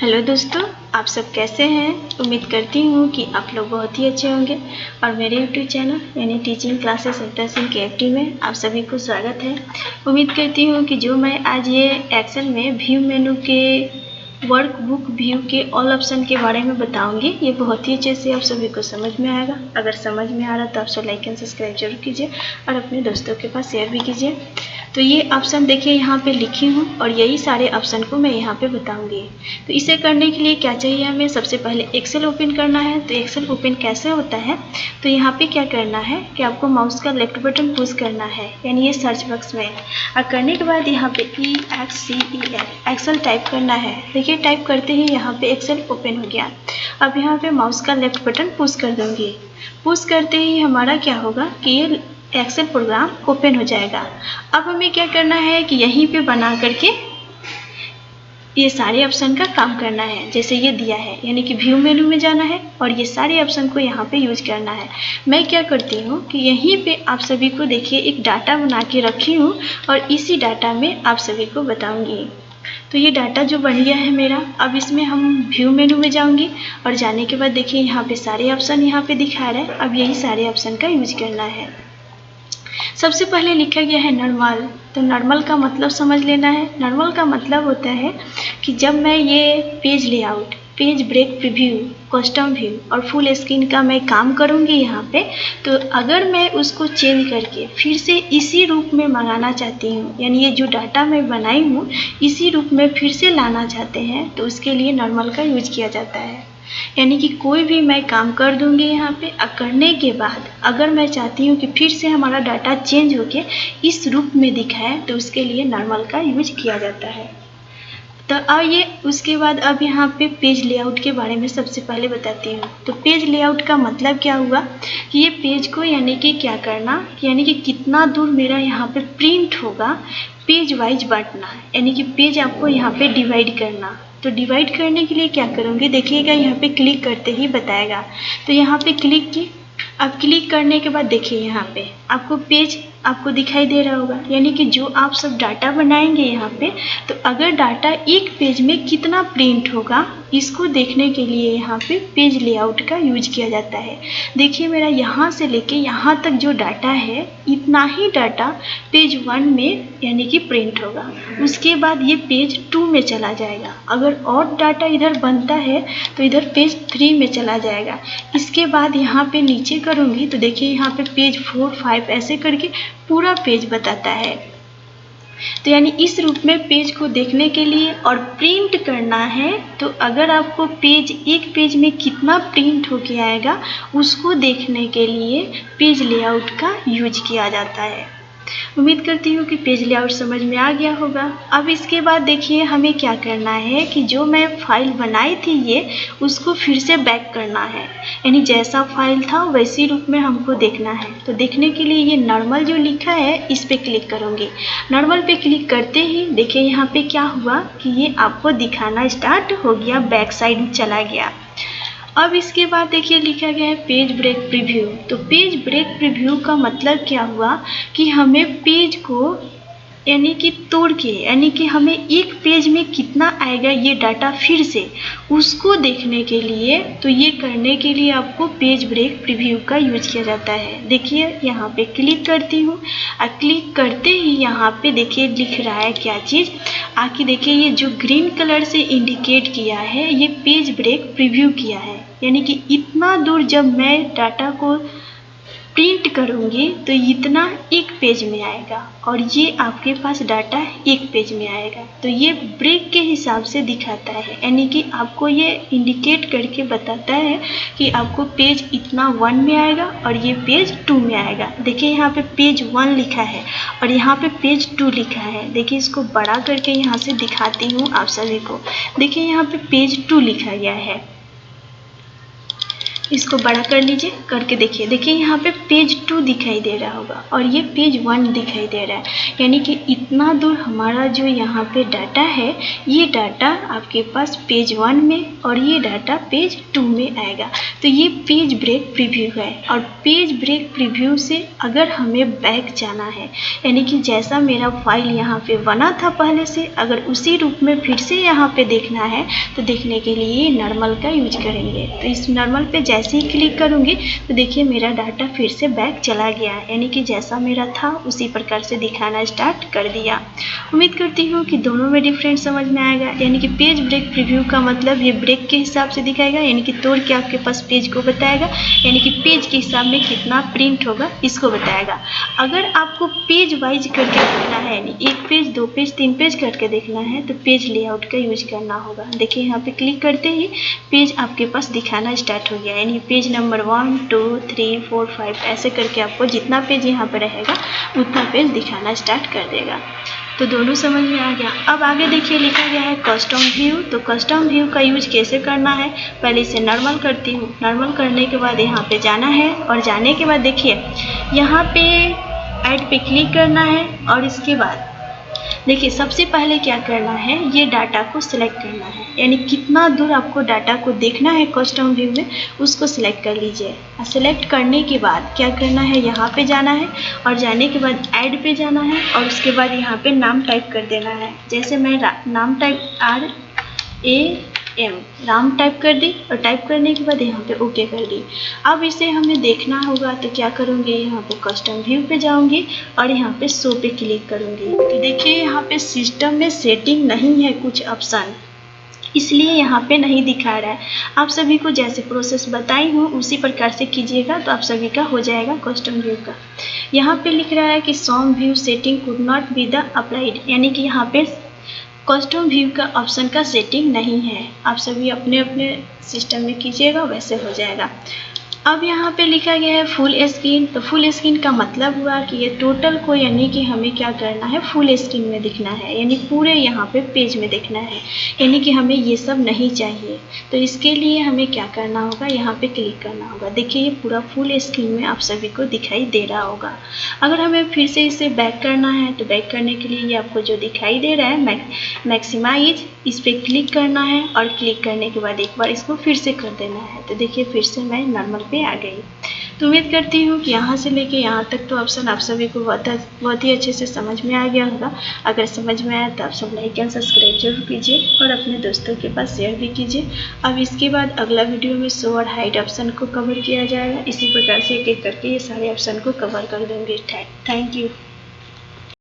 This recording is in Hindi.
हेलो दोस्तों, आप सब कैसे हैं। उम्मीद करती हूँ कि आप लोग बहुत ही अच्छे होंगे और मेरे यूट्यूब चैनल यानी teaching classes centre Singh KFT में आप सभी को स्वागत है। उम्मीद करती हूँ कि जो मैं आज ये एक्सेल में व्यू मेनू के वर्कबुक व्यू के ऑल ऑप्शन के बारे में बताऊंगी, ये बहुत ही अच्छे से आप सभी को समझ में आएगा। अगर समझ में आ रहा तो आप सब लाइक एंड सब्सक्राइब जरूर कीजिए और अपने दोस्तों के पास शेयर भी कीजिए। तो ये ऑप्शन देखिए यहाँ पे लिखी हूँ और यही सारे ऑप्शन को मैं यहाँ पे बताऊंगी। तो इसे करने के लिए क्या चाहिए हमें, सबसे पहले एक्सेल ओपन करना है। तो एक्सेल ओपन कैसे होता है, तो यहाँ पे क्या करना है कि आपको माउस का लेफ्ट बटन पुश करना है, यानी ये सर्च बॉक्स में। और करने के बाद यहाँ पे EXCEL एक्सेल टाइप करना है। देखिए टाइप करते ही यहाँ पे एक्सेल ओपन हो गया। अब यहाँ पे माउस का लेफ्ट बटन पुश कर दूंगी। पुश करते ही हमारा क्या होगा कि ये एक्सेल प्रोग्राम ओपन हो जाएगा। अब हमें क्या करना है कि यहीं पे बना करके ये सारे ऑप्शन का काम करना है, जैसे ये दिया है, यानी कि व्यू मेनू में जाना है और ये सारे ऑप्शन को यहाँ पे यूज करना है। मैं क्या करती हूँ कि यहीं पे आप सभी को देखिए एक डाटा बना के रखी हूँ और इसी डाटा में आप सभी को बताऊंगी। तो ये डाटा जो बन गया है मेरा, अब इसमें हम व्यू मेनू में जाऊंगी और जाने के बाद देखिए यहाँ पे सारे ऑप्शन यहाँ पे दिखा रहा है। अब यही सारे ऑप्शन का यूज करना है। सबसे पहले लिखा गया है नॉर्मल। तो नॉर्मल का मतलब समझ लेना है। नॉर्मल का मतलब होता है कि जब मैं ये page layout, page break preview, custom view और फुल स्क्रीन का मैं काम करूँगी यहाँ पे, तो अगर मैं उसको चेंज करके फिर से इसी रूप में मंगाना चाहती हूँ, यानी ये जो डाटा मैं बनाई हूँ इसी रूप में फिर से लाना चाहते हैं, तो उसके लिए नॉर्मल का यूज किया जाता है। यानी कि कोई भी मैं काम कर दूंगी यहाँ पे, करने के बाद अगर मैं चाहती हूँ कि फिर से हमारा डाटा चेंज होके इस रूप में दिखाए, तो उसके लिए नॉर्मल का यूज किया जाता है। तो आइए उसके बाद अब यहाँ पे पेज लेआउट के बारे में सबसे पहले बताती हूँ। तो पेज लेआउट का मतलब क्या हुआ कि ये पेज को यानी कि क्या करना, यानी कि कितना दूर मेरा यहाँ पे प्रिंट होगा, पेज वाइज बांटना, यानी कि पेज आपको यहाँ पे डिवाइड करना। तो डिवाइड करने के लिए क्या करूँगी, देखिएगा यहाँ पे क्लिक करते ही बताएगा। तो यहाँ पे क्लिक की। अब क्लिक करने के बाद देखिए यहाँ पे आपको पेज आपको दिखाई दे रहा होगा, यानी कि जो आप सब डाटा बनाएंगे यहाँ पे, तो अगर डाटा एक पेज में कितना प्रिंट होगा इसको देखने के लिए यहाँ पे पेज लेआउट का यूज किया जाता है। देखिए मेरा यहाँ से लेके यहाँ तक जो डाटा है, इतना ही डाटा पेज 1 में यानी कि प्रिंट होगा। उसके बाद ये पेज 2 में चला जाएगा। अगर और डाटा इधर बनता है तो इधर पेज 3 में चला जाएगा। इसके बाद यहाँ पे नीचे करूँगी तो देखिए यहाँ पे पेज 4, 5 ऐसे करके पूरा पेज बताता है। तो यानी इस रूप में पेज को देखने के लिए और प्रिंट करना है, तो अगर आपको पेज एक पेज में कितना प्रिंट होके आएगा उसको देखने के लिए पेज लेआउट का यूज किया जाता है। उम्मीद करती हूँ कि पेज लेआउट समझ में आ गया होगा। अब इसके बाद देखिए हमें क्या करना है कि जो मैं फाइल बनाई थी ये, उसको फिर से बैक करना है, यानी जैसा फाइल था वैसी रूप में हमको देखना है। तो देखने के लिए ये नॉर्मल जो लिखा है इस पर क्लिक करूँगी। नॉर्मल पे क्लिक करते ही देखिए यहाँ पे क्या हुआ कि ये आपको दिखाना स्टार्ट हो गया, बैक साइड चला गया। अब इसके बाद देखिए लिखा गया है पेज ब्रेक प्रीव्यू। तो पेज ब्रेक प्रीव्यू का मतलब क्या हुआ कि हमें पेज को यानी कि तोड़ के, यानी कि हमें एक पेज में कितना आएगा ये डाटा फिर से उसको देखने के लिए, तो ये करने के लिए आपको पेज ब्रेक प्रीव्यू का यूज किया जाता है। देखिए यहाँ पे क्लिक करती हूँ और क्लिक करते ही यहाँ पे देखिए लिख रहा है क्या चीज़, आके देखिए ये जो ग्रीन कलर से इंडिकेट किया है ये पेज ब्रेक प्रीव्यू किया है, यानी कि इतना दूर जब मैं डाटा को प्रिंट करूँगी तो इतना एक पेज में आएगा और ये आपके पास डाटा एक पेज में आएगा। तो ये ब्रेक के हिसाब से दिखाता है, यानी कि आपको ये इंडिकेट करके बताता है कि आपको पेज इतना 1 में आएगा और ये पेज 2 में आएगा। देखिए यहाँ पे पेज 1 लिखा है और यहाँ पे पेज 2 लिखा है। देखिए इसको बड़ा करके यहाँ से दिखाती हूँ आप सभी को। देखिए यहाँ पे पेज 2 लिखा गया है, इसको बड़ा कर लीजिए, करके देखिए। देखिए यहाँ पे पेज 2 दिखाई दे रहा होगा और ये पेज 1 दिखाई दे रहा है। यानी कि इतना दूर हमारा जो यहाँ पे डाटा है, ये डाटा आपके पास पेज 1 में और ये डाटा पेज 2 में आएगा। तो ये पेज ब्रेक प्रीव्यू है और पेज ब्रेक प्रीव्यू से अगर हमें बैक जाना है, यानी कि जैसा मेरा फाइल यहाँ पे बना था पहले से, अगर उसी रूप में फिर से यहाँ पे देखना है तो देखने के लिए नॉर्मल का यूज करेंगे। तो इस नॉर्मल पे जैसे ही क्लिक करूँगी तो देखिए मेरा डाटा फिर से बैक चला गया, यानी कि जैसा मेरा था उसी प्रकार से दिखाना स्टार्ट कर दिया। उम्मीद करती हूँ कि दोनों में डिफरेंस समझ में आएगा। यानी कि पेज ब्रेक प्रीव्यू का मतलब ये ब्रेक के हिसाब से दिखाएगा, यानी कि तोड़ के आपके पास पेज को बताएगा, यानी कि पेज के हिसाब में कितना प्रिंट होगा इसको बताएगा। अगर आपको पेज वाइज करके देखना है, यानी 1 पेज 2 पेज 3 पेज करके देखना है तो पेज लेआउट का यूज करना होगा। देखिए यहाँ पे क्लिक करते ही पेज आपके पास दिखाना स्टार्ट हो गया, यानी पेज नंबर 1 2 3 4 5 ऐसे करके आपको जितना पेज यहाँ पे रहेगा उतना पेज दिखाना स्टार्ट कर देगा। तो दोनों समझ में आ गया। अब आगे देखिए लिखा गया है कस्टम व्यू। तो कस्टम व्यू का यूज कैसे करना है, पहले इसे नॉर्मल करती हूँ। नॉर्मल करने के बाद यहाँ पे जाना है और जाने के बाद देखिए यहाँ पे ऐड पे क्लिक करना है और इसके बाद देखिए सबसे पहले क्या करना है, ये डाटा को सिलेक्ट करना है, यानी कितना दूर आपको डाटा को देखना है कस्टम व्यू में उसको सिलेक्ट कर लीजिए। सिलेक्ट करने के बाद क्या करना है, यहाँ पे जाना है और जाने के बाद ऐड पे जाना है और उसके बाद यहाँ पे नाम टाइप कर देना है। जैसे मैं नाम टाइप RAM राम टाइप कर दी और टाइप करने के बाद यहाँ पे ओके कर दी। अब इसे हमें देखना होगा तो क्या करूँगी, यहाँ पे कस्टम व्यू पे जाऊँगी और यहाँ पे शो पे क्लिक करूँगी। तो देखिए यहाँ पे सिस्टम में सेटिंग नहीं है कुछ ऑप्शन, इसलिए यहाँ पे नहीं दिखा रहा है। आप सभी को जैसे प्रोसेस बताई हूँ उसी प्रकार से कीजिएगा तो आप सभी का हो जाएगा कस्टम व्यू का। यहाँ पे लिख रहा है कि some view setting could not be the applied, यानी कि यहाँ पे कस्टम व्यू का ऑप्शन का सेटिंग नहीं है। आप सभी अपने अपने सिस्टम में कीजिएगा, वैसे हो जाएगा। अब यहाँ पे लिखा गया है फुल स्क्रीन। तो फुल स्क्रीन का मतलब हुआ कि ये टोटल को, यानी कि हमें क्या करना है, फुल स्क्रीन में दिखना है, यानी पूरे यहाँ पे पेज में दिखना है, यानी कि हमें ये सब नहीं चाहिए। तो इसके लिए हमें क्या करना होगा, यहाँ पे क्लिक करना होगा। देखिए ये पूरा फुल स्क्रीन में आप सभी को दिखाई दे रहा होगा। अगर हमें फिर से इसे बैक करना है तो बैक करने के लिए ये आपको जो दिखाई दे रहा है मैक्सिमाइज, इस पर क्लिक करना है और क्लिक करने के बाद एक बार इसको फिर से कर देना है। तो देखिए फिर से मैं नॉर्मल पे आ गई। तो उम्मीद करती हूँ कि यहाँ से लेके यहाँ तक तो ऑप्शन आप सभी को बहुत ही अच्छे से समझ में आ गया होगा। अगर समझ में आया तो आप सब लाइक एंड सब्सक्राइब जरूर कीजिए और अपने दोस्तों के पास शेयर भी कीजिए। अब इसके बाद अगला वीडियो में शो और हाइड ऑप्शन को कवर किया जाएगा। इसी प्रकार से एक एक करके ये सारे ऑप्शन को कवर कर दूँगी। Thank you.